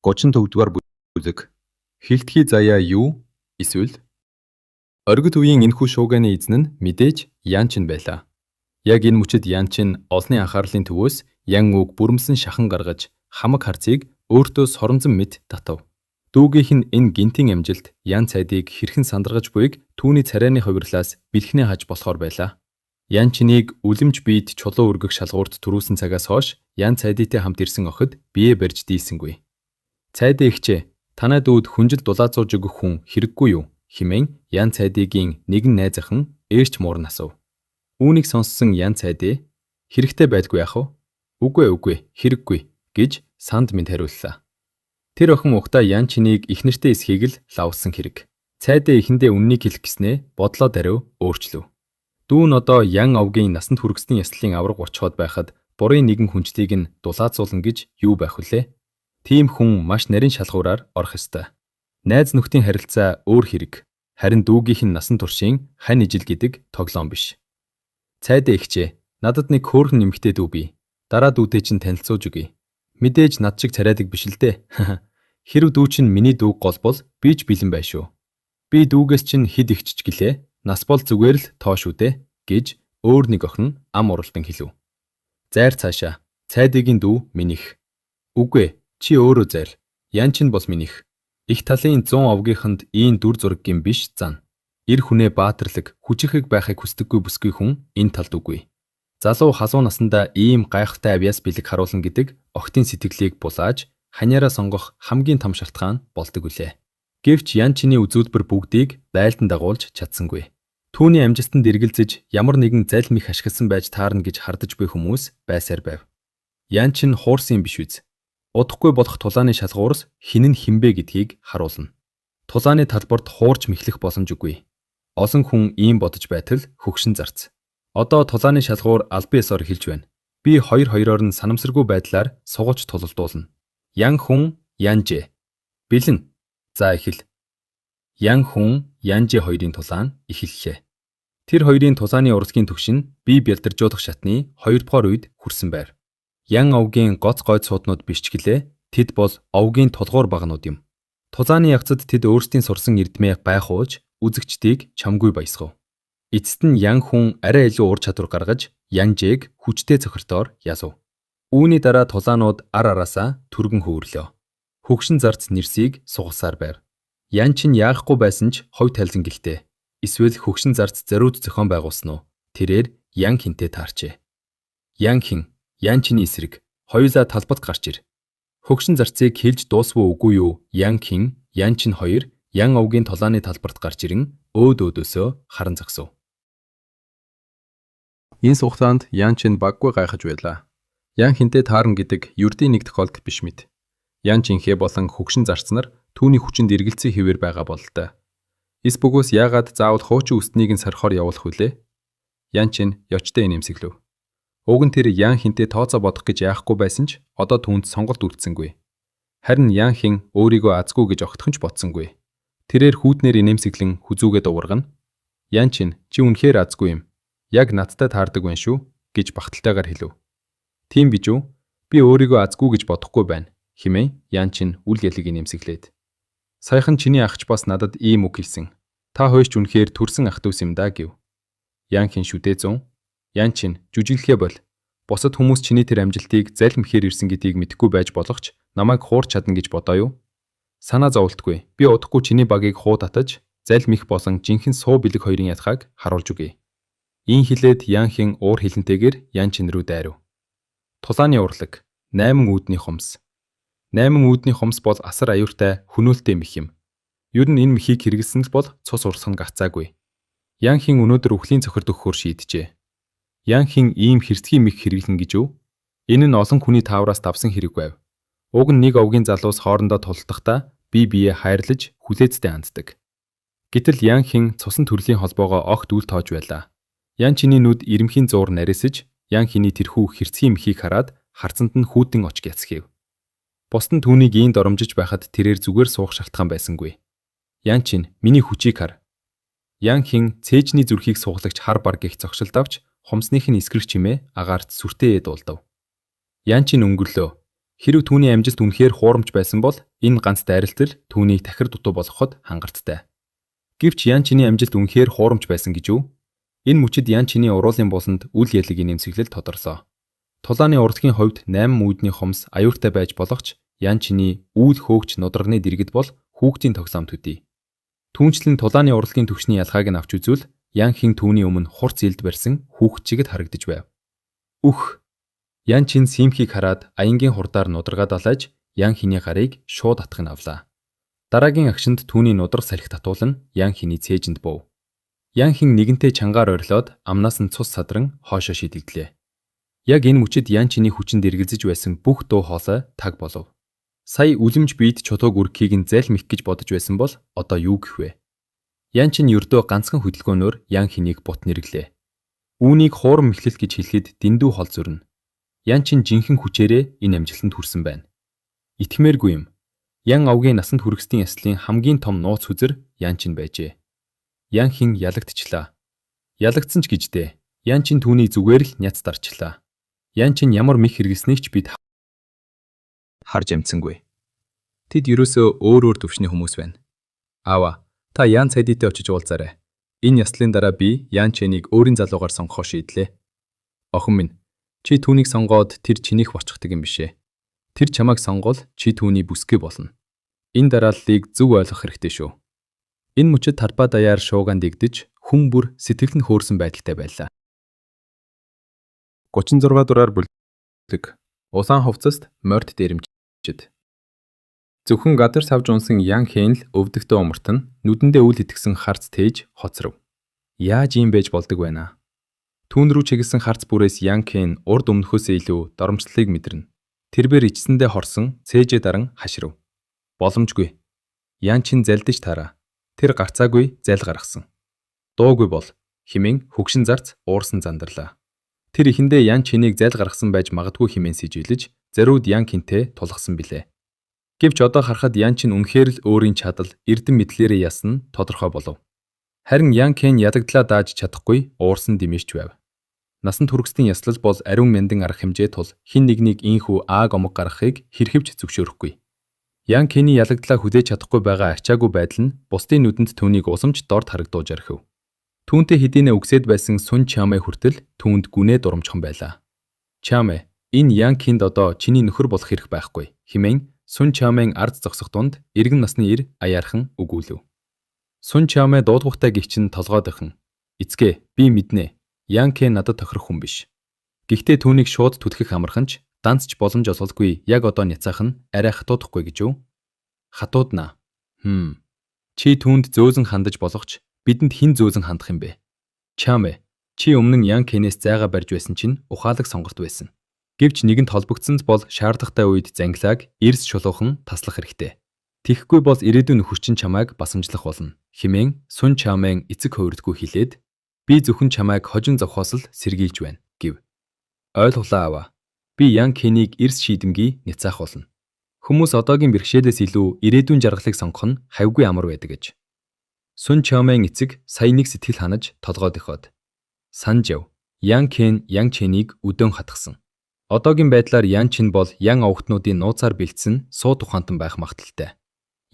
34-дугаар бүлэг. Хилтгий заяа юу? Эсвэл оргид үеийн энэхүү шууганы эзэн нь мэдээж Ян Чин байлаа. Яг энэ мөчид Ян Чин олонний анхаарлын төвөөс Ян үг бүрмсэн шахан гаргаж хамаг харцыг өөртөө соромзон мэд татав. Дүүгийнх нь энэ гинтийн амжилт Ян цайдыг хэрхэн сандаргаж буйг түүний царайны хувирлаас бэлхнээ хаж болохоор байлаа. Ян Чинийг үлэмж биед чулуу өргөх шалгуурт түрүүлсэн цагаас хойш Ян цайдытай хамт ирсэн охид бие барьж дийлсэнгүй. Цайдаа ихчээ, танай дүүд хүнжил дулаацууж өгөх хүн хэрэггүй юу? Хэмээн Ян цайдыгийн нэгэн найз ахын ээрч муурн асуув. Үүнийг сонссон Ян цайдээ хэрэгтэй байдгүй яах вэ? Үгүй, хэрэггүй гэж санд мэд хариуллаа. Тэр охин ухта Ян Чинийг их нэртэй эсхийг л лавсан хэрэг. Цайдаа ихэндээ үннийг хэлэх гэснээ бодлоо даруй өөрчлөв. Дүүн одоо Ян овгийн насанд хүргэсний яслалын авраг очиход байхад бурын нэгэн хүнчтийг нь дулаацуулна гэж юу байх вүлээ? Тийм хүн маш нарийн шалгуураар орох ёстой. Найз нөхдийн харилцаа өөр хэрэг. Харин дүүгийнх нь насан туршийн хань ижил гэдэг тоглоом биш. Цайдаа ихчээ, надад нэг хөөрхөн нэмэгтэй дүү бий. Дараа дүүтэй чинь танилцуулж өгье. Мэдээж над шиг царайдаг биш л дээ. Хэрв дүү чинь миний дүүг гол бол би ч бэлэн bay шүү. Би дүүгээс чинь хэд ихчж гэлээ. Нас бол зүгээр л тоо шүү дээ гэж өөр нэг охин ам уралдан хэлв. Зайр цаашаа. Цайдыгийн дүү минийх. Үгүй, чи өөрөө зайр. Ян Чин бол минийх. Их талын 100 овгийнханд ийм дүр зургийн биш зан. Эр хүнээ баатарлаг, хүчирхэг байхыг хүсдэггүй бүсгүй хүн энэ талд үгүй. Залуу хазуу насандаа ийм гайхалтай авьяас бэлэг харуулна гэдэг охидын сэтгэлийг булааж ханьяараа сонгох хамгийн том шалтгаан болдог үлээ. Гэвч Ян Чиний үзүүлбэр бүгдийг байлдан дагуулж чадсангүй. Түүний амжилтанд эргэлзэж ямар нэгэн зал мих ашигласан байж таарна гэж хардаж буй хүмүүс байсаар байв. Ян Чин хуурсан юм биш үз. Удахгүй болох тулааны шалгуурс хин нь хинбэ гэдгийг харуулна. Тулааны талбарт хуурч мэхлэх боломж үгүй. Олон хүн ийм бодож байтал хөгшин зарц. Одоо тулааны шалгуур албан ёсоор хэлж байна. Би хоёр-хоёроор нь санамсаргүй байдлаар сугаж тулалдуулна. Ян хүн Янжэ. Бэлэн. За эхэл. Ян хүн Янжэ хоёрын тулаан эхэллээ. Тэр хоёрын тулааны урлагийн түвшин бие бэлдэржүүлэх шатны 2 дугаар үед хүрсэн байр. Ян овгийн гоц гойд сууднууд биш ч гэлээ тэд бол овгийн тулгуур багнууд юм. Тулааны явцад тэд өөрсдийн сурсан эрдмээ гайхуулж үзэгчдийг чамгүй баясгав. Эцэст нь Ян хүн арай илүү ур чадвар гаргаж Янжээг хүчтэй цохиртоор язв. Үүний дараа тулаанууд ар араасаа түргэн хөвөрлөө. Хөгшин зарц нэрсийг сугалсаар байв. Ян Чин яахгүй байсан ч ховь тайлзан гэлтэй. Эсвэл хөгшин зарц зориуд зохион байгуулсан уу? Тэрээр Ян хинтэй таарчээ. Ян хин, Ян Чиний эсрэг, хоёулаа талбад гарч ир. Хөгшин зарцыг хэлж дуусвуу үгүй юу? Ян хин, Ян Чин хоёр Ян овгийн тулааны талбарт гарч ирэн өөдөөсөө харан зогсов. Энэ хугацаанд Ян Чин баггүй гайхаж байлаа. Ян хинтэй таарна гэдэг ердийн нэг тохиолдол биш мэд. Ян Чинхээ болон хөгшин зарц нар түүний хүчинд эргэлзээ хэвээр байгаа бололтой. Эс бөгөөс яагаад заавал хуучин үстнийг нь сархоор явуулах вүлээ? Ян Чин ёчтой инээмсэглэв. Уг нь тэр Ян хинтэй тооцоо бодох гэж яахгүй байсан ч одоо түүнд сонголт үлдсэнгүй. Харин Ян хин өөрийгөө азгүй гэж огтхон ч бодсонгүй. Тэрээр хүүтнэр инээмсэглэн хүзүүгээ дуугаргана. Ян Чин, чи үнэхээр азгүй юм. Яг надтай таардаг байна шүү гэж багталтайгаар хэлв. Тийм бич үү? Би өөрийгөө азгүй гэж бодохгүй байна. Хэмээн Ян Чин үл ялыг инээмсэглээд. Саяхан чиний ахч бас надад ийм үг хэлсэн. Та хойш ч үнэхээр төрсөн ах дүүс юм да гэв. Ян хин шүдээ зун. Ян Чин, жүжиглэхээ бол. Бусад хүмүүс чиний тэр амжилтыг залмихээр ирсэн гэдгийг мэдэхгүй байж болох ч намайг хуурч чадна гэж бодоо юу? Санаа зовлтгүй. Би удахгүй чиний багийг хуу татаж, залмих болон жинхэнэ суу бэлэг хоёрын ятхааг харуулж өгье. Ийн хэлээд Ян хин уур хилэнтэйгээр Ян Чин рүү дайрав. Тулааны урлаг, 8 үүдний хумс. 8 үүдний хумс бол асар аюуртай, хөнөөлтэй мэх юм. Ер нь энэ мэхийг хэрэглэсэн л бол цус урсгах нь гацаагүй. Ян хин өнөөдөр үхлийн цохирд өгөхөөр шийджээ. Ян хин ийм хэрцгий мэх хэрэглэн гэж юу? Энэ нь олон хүний таавраас давсан хэрэг байв. Уг нь нэг овгийн залуус хоорондоо тулалдахдаа бие биеэ хайрлаж хүлээцтэй ханддаг. Гэтэл Ян хин цусан төрлийн холбоогоо огт үл тоож байлаа. Ян Чиний нүд ирэмхийн зуур нарийсаж Ян хиний тэрхүү хэрцгий мөхийг хараад харцанд нь хүүтэн очг яцхив. Бусд нь түүнийг ийнд оромжиж байхад тэрээр зүгээр суух шалтгаан байсангүй. Ян Чин, миний хүчийг хар. Ян хин цээжний зүрхийг сууглагч хар бар гих зогшилт авч хумсных нь эсгэрч чимээ агаарт сүртэй дуулдав. Ян Чин өнгөрлөө. Хэрэв түүний амжилт үнэхээр хуурамч байсан бол энэ ганц дайралтал түүнийг тахир дутуу болгоход хангалттай. Гэвч Ян Чиний амжилт үнэхээр хуурамч байсан гэж үү? Энэ мөчид Ян Чиний уруулын буланд үл ялгийн нэмсэглэл тодорлоо. Тулааны урлагийн хувьд 8 үүдний хумс аюуртай байж болох ч Ян Чиний үйл хөөгч нудрагны дэргэд бол хүүхдийн тоглоом төдий. Түүнчлэн тулааны урлагийн төвчний ялгааг нь авч үзвэл Ян Хин түүний өмнө хурц илд барьсан хүүхд чигэд харагдаж байв. Үх! Ян Чин Симхийг хараад аянгийн хурдаар нудрага далайж Ян Хиний гарыг шууд атгах нь авлаа. Дараагийн агшинд түүний нудраг салхи татуулан Ян Хиний цээжинд бов. Ян Хин нэгэнтээ чангаар орилоод амнаас нь цус садран хоошоо шидэгдлээ. Яг энэ мөчид Ян Чиний хүчинд эргэлзэж байсан бүх дуу хоолой таг болов. Сая үлэмж биед чотог үрхийг нь зайлмих гэж бодож байсан бол одоо юу гэх вэ? Ян Чин ердөө ганцхан хөдөлгөөнөөр Ян Хинийг бут нэрэглээ. Үүнийг хуурам мэхлэл гэж хэлэхэд дэндүү хол зөрнө. Ян Чин жинхэнэ хүчээрээ энэ амжилтанд хүрсэн байна. Итгэмээргүй юм. Ян авгийн насанд хүрэхстийн яслын хамгийн том нууц хүзэр Ян Чин байжээ. Ян Хин ялагдчихлаа. Ялагдсан ч гэждээ. Ян Чин түүний зүгээр л няц дарчлаа. Ян Чин ямар мэх хэрэгснэг ч бид харж амтсангүй. Тэд ерөөсөө өөр төвшний хүмүүс байна. Аава, та Ян Цайдитэй очиж уулзаарай. Энэ яслын дараа би Ян Чинийг өөрийн залуугаар сонгохоо шийдлээ. Охин минь, чи түүнийг сонгоод тэр чинийх болчихдаг юм бишээ. Тэр чамайг сонгол чи түүний бүсгүй болно. Энэ дарааллыг зөв ойлгох хэрэгтэй шүү. Энэ мөчид тарпа даяар шуугаан дэгдэж хүн бүр сэтгэл нь хөөрсөн байдалтай байлаа. 36 дугаар бүлэг. Улаан хувцаст морд дээрэмчид. Зөвхөн гадар савж унсан Ян Хин л өвдөгтөө умартан нүдэндээ үл итгэсэн харц тээж хоцров. Яаж ийм байж болдог вэ наа? Түүн рүү чиглэсэн харц бүрээс Ян Хин урд өмнөхөөсөө илүү доромжллыг мэдэрнэ. Тэрбээр ичсэндээ хорсон цээжээ даран хашрав. Боломжгүй. Ян Чин залдиж таараа. Тэр гарцаагүй зайл гаргасан. Дуугүй бол химэн хөгшин зарц уурсан зандарлаа. Тэр ихэндээ Ян Чинийг зайл гаргасан байж магадгүй химэн сэжиглэж зариуд Ян Хинтэй тулгсан билээ. Гэвч одоо харахад Ян Чин үнэхээр л өөрийн чадал, эрдэм мэдлээрээ ясна тодорхой болов. Харин Ян Хин ядагдлаа дааж чадахгүй уурсан димээч байв. Насанд хүргэстийн яслал бол ариун мяндын арга хэмжээ тул хин нэгнийг ийхүү ааг омог гаргахыг хэрхэвч зөвшөөрөхгүй. Ян Киний ядагдлаа хүлээж чадахгүй байгаа ачаагүй байдал нь бусдын нүдэнд түүнийг усамж дорд харагдуулж орхив. Түүнтэй хэдийнэ үгсэд байсан Сун Чамэ хүртэл түүнд гүнээ дурамжхан байлаа. Чамэ, энэ Ян Кинд одоо чиний нөхөр болох хэрэг байхгүй хэмээн Сун Чамэн ард зогсох дунд эргэн насны ир аяархан өгүүлв. Сун Чамэ дуудлагатай гихчин толгойд охин. Эцгээ, би мэднэ. Ян Кэн надад тохирох хүн биш. Гэхдээ түүнийг шууд түтгэх амархан ч данцч боломж олголгүй яг одоо няцаах нь арай хатуудахгүй гэж үү? Хатууднаа. Чи түүнд зөөзөн хандаж болох ч бидэнд хэн зөөзөн хандах юм бэ? Чамэ, чи өмнө нь Ян Кэнээс зайгаа барьж байсан чинь ухаалаг сонголт байсан. Гэвч нэгэнт холбогдсонц бол шаардлагатай үед зангилааг эрс шулуухан таслах хэрэгтэй. Тэгэхгүй бол ирээдүйн нөхөр чинь чамайг басамжлах болно. Хэмээн Сун Чамэн эцэг хувирдгүй хэлээд би зөвхөн чамайг хожин зовхоос л сэргийлж байна гэв. Ойлголаа аваа. Би Ян Кэнийг эрс шийдэмгий няцаах болно. Хүмүүс одоогийн бэрхшээлээс илүү ирээдүйн жаргалыг сонгох нь хавьгүй амар байдаг гэж. Сун Чамэн эцэг сая нэг сэтгэл ханаж толгойд иход. Санаж яв. Ян Кэн Ян Чинийг өдөөн хатгсан. Одоогийн байдлаар Ян Чин бол Ян овгтнуудын нууцаар бэлдсэн суу тухаантан байх магадaltaй.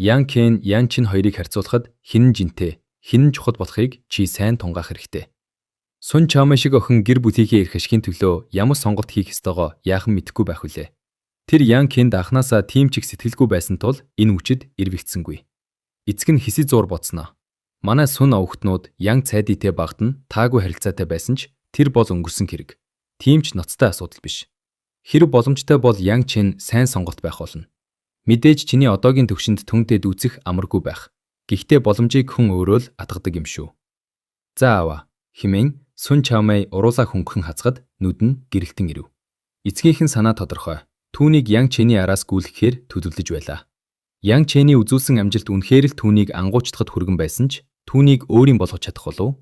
Ян Кэн Ян Чин хоёрыг харьцуулахад хинэн жинтэй, хинэн чухал болохыг чи сайн тунгаах хэрэгтэй. Сун Чамэ шиг охин гэр бүлийнхээ эрх ашигын төлөө ямар сонголт хийх ёстойгоо яахан мэдэхгүй байх үлээ. Тэр Ян Кэнд анханасаа тийм ч их сэтгэлгүй байсан тул энэ үчид эрвэгцсэнгүй. Эцэг нь хэсэг зур бодсноо. Манай Сун овгтнууд Ян Цайдитэй багт нь таагүй харилцаатай байсан ч тэр бол өнгөрсөн хэрэг. Тийм ч ноцтой асуудал биш. Хэрэг боломжтой бол Ян Чин сайн сонголт байх болно. Мэдээж чиний одоогийн төвшөнд түндэд үзэх амаргүй байх. Гэхдээ боломжийг хүн өөрөө л атгадаг юм шүү. За аваа. Хэмээн Сун Чамэ уруулаа хөнгөн хацгад нүд нь гэрэлтэн ирэв. Эцгийнхэн санаа тодорхой. Түүнийг Ян Чиний араас гүйлгэхээр төдөлдөж байлаа. Ян Чиний үзүүлсэн амжилт үнэхээр л түүнийг ангуучдахад хүргэн байсан ч түүнийг өөрийн болгож чадах болов.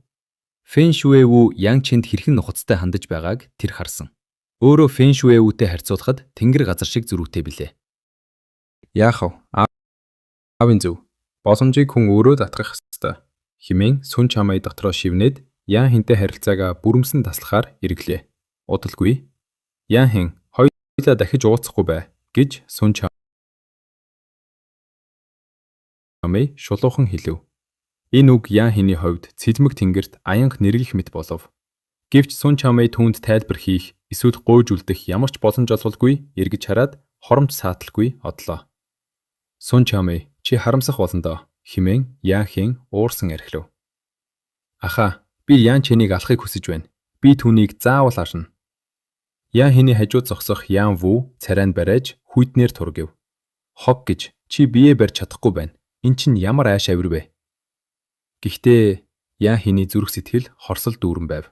Фэн Шүэвүү Ян Чинд хэрхэн нухацтай хандаж байгааг тэр харсан. Өөрөө Фэн Шүэвүүтэй харьцуулахад тэнгэр газар шиг зөрүүтэй билээ. Яах вэ? Аавын зөв. Боломжийг хүн өөрөө татгах ёстой. Хэмээн Сун Чамэ дотроо шивнээд Ян Хинтэй харилцаагаа бүрэмсэн таслахаар эргэлээ. Удалгүй. Ян Хин хоёулаа дахиж уулзахгүй бай. гэж Сун Чамэй шулуухан хэлэв. Энэ үг Ян Хэний хувьд цэлмэг тэнгэрт аянга нэргэх мэт болов. Гэвч Сун Чамэй түүнд тайлбар хийх эсвэл гуйжүүлдэх ямар ч боломж олголгүй эргэж хараад хоромч сааталгүй одлоо. Сун Чамэй чи харамсах болно доо хэмээн Ян Хэн уурсан архилав. Ахаа, би Ян Чэнийг алахыг хүсэж байна. Би түүнийг заавал арна. Ян Хэний хажууд зогсох Ян Ву царайнд бариаж хүйтнээр тургив. Хог гэж чи биеэ барьж чадахгүй байна. Эн чинь ямар айш авир бэ? Гэхдээ Ян Хэний зүрх сэтгэл хорсол дүүрэн байв.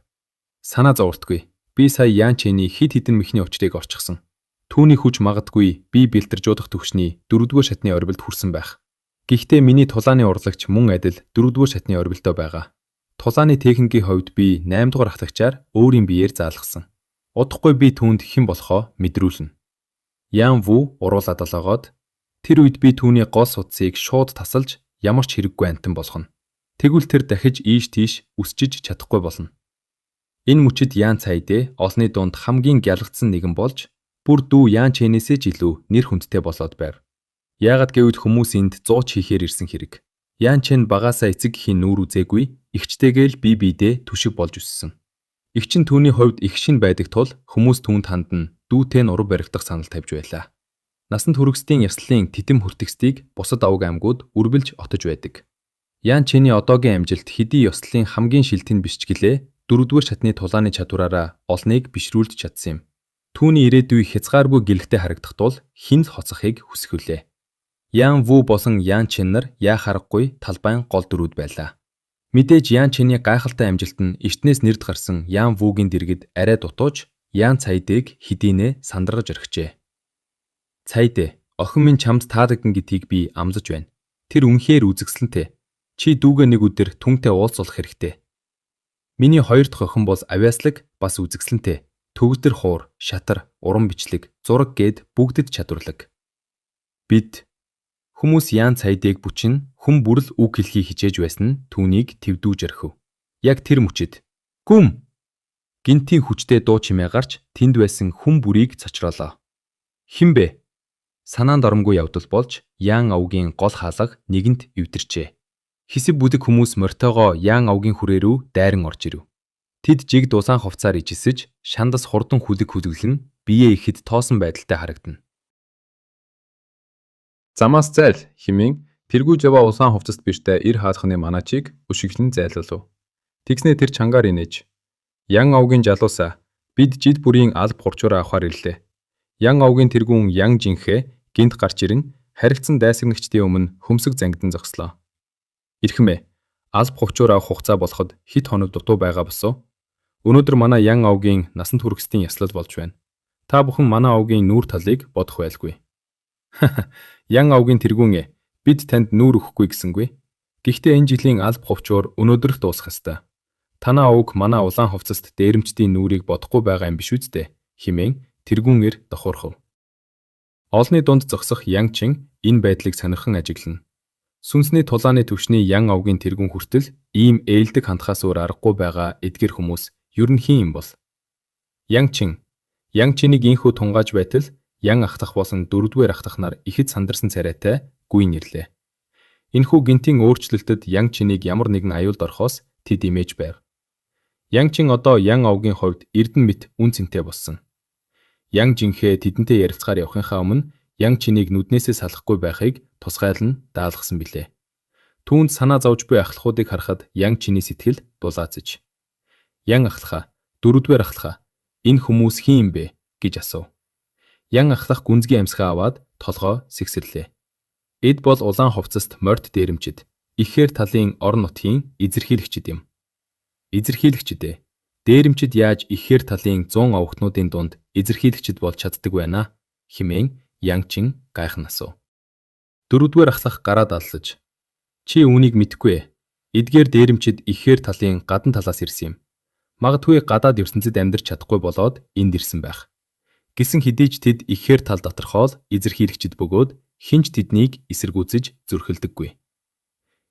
Санаа зовлтгүй. Би сая Ян Чэний хид хідэн мэхний учрыг орчихсон. Түүний хүч магадгүй би бэлтэржуудах төвшний 4-р шатны орбилд хүрсэн байх. Гэхдээ миний тулааны урлагч мөн адил 4-р шатны орбилдоо байгаа. Тулааны техникийн хувьд би 8-р ахлагчаар өөрийн биеэр заалгасан. Удахгүй би түүнд хэн болохоо мэдрүүлнэ. Ян Ву уруулаад олоогоод тэр үед би түүний гол судсыг шууд тасалж ямар ч хэрэггүй антан болгоно. Тэгвэл тэр дахиж ийш тийш үсчиж чадахгүй болно. Энэ мөчид Ян Цайдэ олны дунд хамгийн гялгцсан нэгэн болж бүр дүү Ян Чэнээсээ ч илүү нэр хүндтэй болоод байв. Яагад гэвэл хүмүүс энд 100 хийхээр ирсэн хэрэг. Ян Чэн багаасаа эцэг гэхийн нүүр үзээгүй, ихчтэйгээл бие биедээ түшиг болж өссөн. Игч нь түүний хувьд их шин байдаг тул хүмүүс түүнд хандна дүүтэй нь ураг баригдах санал тавьж байлаа. Насанд хүргэсдийн яслалын титэм хүртэгсдийг бусад авг аймагуд үргэлж отож байдаг. Ян Чэний одоогийн амжилт хэдий ёслолын хамгийн шилтэн биш ч гэлээ 4-р шатны тулааны чадвараараа олныг бишрүүлж чадсан юм. Түүний ирээдүй хязгааргүй гэрэлтэй харагдах тул хинт хоцохыг хүсэхүлээ. Ян Ву болон Ян Чэн нар яах аргагүй талбайн гол дөрүүд байлаа. Мэдээж Ян Чэний гайхалтай амжилт нь эртнээс нэрд гарсан Ян Вугийн дэргэд арай дутууж Ян Цайдыг хэдийнэ сандраж орхижээ. Цайдэ, охин минь чамд таалагдана гэдгийг би амлаж байна. Тэр үнэхээр үзэгсэлэнтэй. Чи дүүгээ нэг өдөр түнтэй уулзуулах хэрэгтэй. Миний хоёр дахь охин бол авиаслаг бас үзэгсэлэнтэй. Төгөлдөр хуур, шатар, уран бичлэг, зураг гээд бүгдэд чадварлаг. Бид хүмүүс Ян Цайдыг бүчин хүн бүрл үг хэлхийг хичээж байсан нь түүнийг твдүүж орхив. Яг тэр мөчид гүм гинтийн хүчтэй дуу чимээ гарч тэнд байсан хүн бүрийг цочроолоо. Хэн бэ? Санаанд оромгүй явдал болж Ян авгийн гол хаалга нэгэнт эвдэрчээ. Хисэв бүдэг хүмүүс морьтойгоо Ян авгийн хүрээ рүү дайран орж ирэв. Тэд жиг дусаан хувцаар ижисэж, шандас хурдан хүлэг хүлэглэн биеэ ихэд тоосон байдалтай харагдана. Замаас зайл хэмээн тэргүй жава усаан хувцаст биштэй ир хаалхны манаачийг өшиглэн зайлуулв. Тэгснэ тэр чангаар инээж. Ян авгийн жалуусаа бид жид бүрийн алб хурцураа авахар ирлээ. Ян авгийн тэргүүн Ян Жинхэ гинт гарч ирэн харилцан дайсагнагчдын өмнө хөмсөг зангидан зогслоо. Ирхмээ, алб хувцуур авах хугацаа болоход хит хоног дутуу байгаа босоо. Өнөөдөр манай Ян авгийн насанд хүргэсдийн яслал болж байна. Та бүхэн манай авгийн нүүр талыг бодох байлгүй. Ян авгийн тэргүүн бид танд нүүр өгөхгүй гэсэнгүй. Гэхдээ энэ жилийн алб хувцуур өнөөдөр л дуусах ёстой. Танаа авг манай улаан хувцаст дээрэмчдийн нүүрийг бодохгүй байгаа юм биш үстэ хэмээн тэргүүнээр дохуурхав. Олны дунд зогсох Ян Чин энэ байдлыг сонирхон ажиглана. Сүнсний тулааны төвшний Ян авгийн тэргүүн хүртэл ийм ээлдэг хандхаас өөр аргагүй байгаа эдгэр хүмүүс ер нь хин юм бол? Ян Чин. Ян Чинийг инхүү тунгааж байтал Ян ахтах болон 4-р ахтах нар ихэд сандарсан царайтай гүйн ирлээ. Энэхүү гинтийн өөрчлөлтөд Ян Чинийг ямар нэгэн аюулд орохоос тэд имэж байв. Ян Чин одоо Ян авгийн хувьд эрдэн мэт үн цэнтэй болсон. Ян Жинхэ тэдэнтэй ярилцахаар явахынхаа өмнө Ян Чинийг нүднээсээ салахгүй байхыг тусгайлан даалгасан билээ. Түүнд санаа зовж буй ахлахуудыг харахад Ян Чиний сэтгэл дулаацж. Ян ахлахаа, 4-р ахлахаа, энэ хүмүүс хин юм бэ гэж асуув. Ян ахлах гүнзгий амьсгаа аваад толгоо сэгсэрлээ. Эд бол улаан хувцаст морд дээрэмчид, ихээр талын орон нутгийн эзэрхийлэгчид юм. Эзэрхийлэгчид ээ. Дээрэмчид яаж ихээр талын 100 овогтнуудын дунд эзэрхийлэгчид болж чаддаг байна хэмээн Ян Чин гайхан асуув. 4-р ахлах гараад аллаж. Чи үүнийг мэдэхгүй ээ. Эдгээр дээрэмчид ихээр талын гадна талаас ирсэн юм. Магадгүй гадаад ертөнцид амьдарч чадахгүй болоод энд ирсэн байх. Гэсэн хэдий ч тэд ихээр тал доторхоол эзэрхийлэгчид бөгөөд хинч тэднийг эсэргүүцэж зөрхөлдөггүй.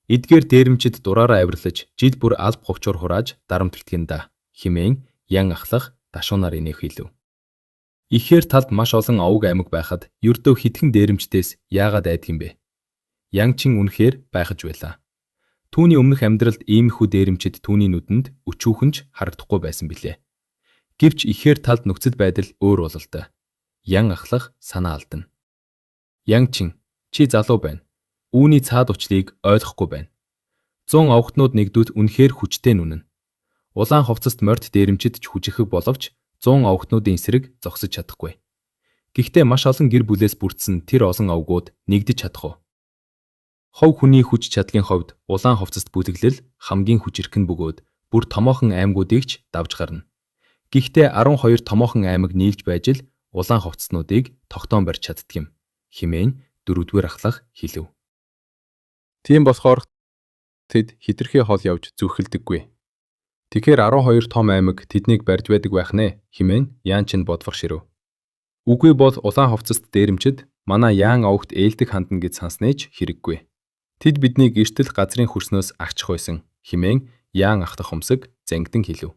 Эдгээр дээрэмчид дураараа авирлаж жил бүр алб хувчуур хурааж дарамтлагдгийм да хэмээн Ян ахлах дашуунаар инээх хэлв. Ихээр талд маш олон овг аймаг байхад ердөө хитгэн дээрэмчдээс яагаад айдаг юм бэ? Янчин үнэхээр байхаж байлаа. Түүний өмнөх амьдралд иймэрхүү дээрэмчид түүний нүдэнд өчүүхэнж харагдахгүй байсан билээ. Гэвч ихээр талд нөхцөл байдал өөр бололтой. Ян ахлах санаа алдна. Янчин, чи залуу байна. Үүний цаад учрыг ойлгохгүй байна. 100 овгтнууд нэгдүд үнэхээр хүчтэй нүнэн. Улаан хувцаст морд дээрэмчид ч хүчрэхэг боловч 100 овгтнуудын эсрэг зогсож чадахгүй. Гэхдээ маш олон гэр бүлээс бүрдсэн тэр олон овгууд нэгдэж чадах уу? Хов хүний хүч чадлын хувьд улаан хувцаст бүлэглэл хамгийн хүчирхэн бөгөөд бүр томоохон аймагуудыг ч давж гарна. Гэхдээ 12 томоохон аймаг нийлж байж л улаан хувцаснуудыг тогтоон барьж чаддаг юм хэмээн 4-р ахлах хэлв. Тийм болохоор тэд хитрхи хол явж зүрхэлдэггүй. Тэгэхээр 12 том аймаг тэднийг барьж байдаг байх нэ хэмээн Янчин бодвох ширв. Үгүй бол улаан хувцаст дээрэмчид манай Яан овогт ээлдэг хандна гэж санснаа ч хэрэггүй. Тэд биднийг эртэл газрын хөрснөөс агчих байсан хэмээн Яан ахлах өмсөг зангидан хэлв.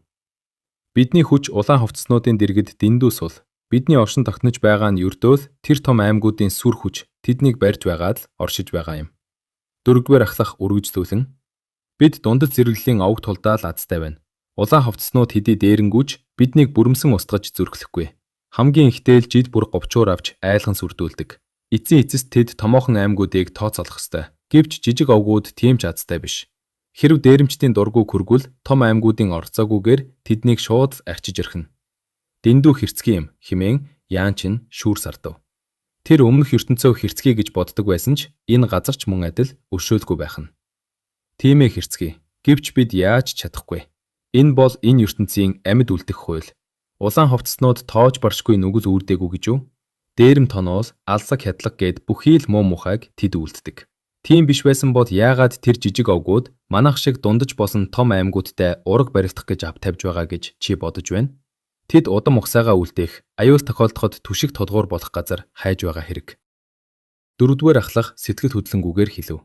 Бидний хүч улаан хувцаснуудын дэргэд дэндүү сул. Бидний оршин тогтнож байгаа нь ердөөл тэр том аймагуудын сүр хүч тэднийг барьж байгаад л оршиж байгаа юм. 4-р ахлах үргэлжлүүлэн бид дундад зэрэглэлийн овог тулдаа л азтай байна. Улаан хувцаснууд хэдий дээрэнгүүч биднийг бүрэмсэн устгаж зүрхлэхгүй. Хамгийн ихтэй л жид бүр говчуур авч айлхан сүрдүүлдэг. Эцсийн эцэст тэд томоохон аймагуудыг тооцоолох ёстой. Гэвч жижиг овгууд тийм ч азтай биш. Хэрв дээрэмчдийн дургүй хүргвэл том аймагуудын орцоогүйгээр тэднийг шууд арчиж ирхэн. Дэндүү хэрцгий юм хэмээн Янчин шүүр сардав. Тэр өмнөх ертөнцөө хэрцгий гэж боддог байсан ч энэ газар ч мөн адил өршөөлгүй байх нь. Тийм ээ хэрцгий. Гэвч бид яаж чадахгүй. Энэ бол энэ ертөнцийн амьд үлдэх хууль. Улаан хувцаснууд тоож баршгүй нүгэл үүрдэггүй гэж юу? Дээрэм тоноос алсаг хядлаг гээд бүхий л муу мухайг тэд үлддэг. Тийм биш байсан бол яагаад тэр жижиг овгууд манайх шиг дундаж босон том аймагуудтай ураг баригдах гэж ав тавьж байгаа гэж чи бодож байна? Тэд удам ухсаагаа үлдээх, аюул тохиолдоход түшиг толгуур болох газар хайж байгаа хэрэг. 4-р ахлах сэтгэл хөдлөнгүүгээр хэлв.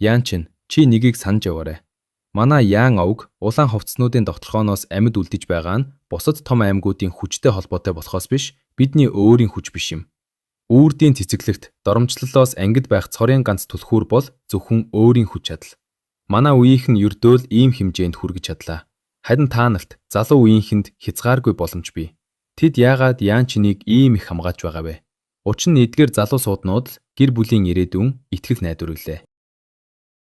Янчин, чи нэгийг санаж яваарай. Манай Яан овг улаан хувцаснуудын довтлохооноос амьд үлдэж байгаа нь бусад том аймагуудын хүчтэй холбоотой болохоос биш, бидний өөрийн хүч биш юм. Үүрдийн цэцэглэгт доромжлолоос ангид байх цорын ганц түлхүүр бол зөвхөн өөрийн хүч чадал. Манай үеийнхэн ердөөл ийм хэмжээнд хүргэж чадлаа. Харин та нарт залуу үеийнхэнд хязгааргүй боломж бий. Тэд яагаад Янчнийг ийм их хамгааж байгаа вэ? Учир нь эдгээр залуу сууднууд л гэр бүлийн ирээдүйн итгэл найдвар үлээ.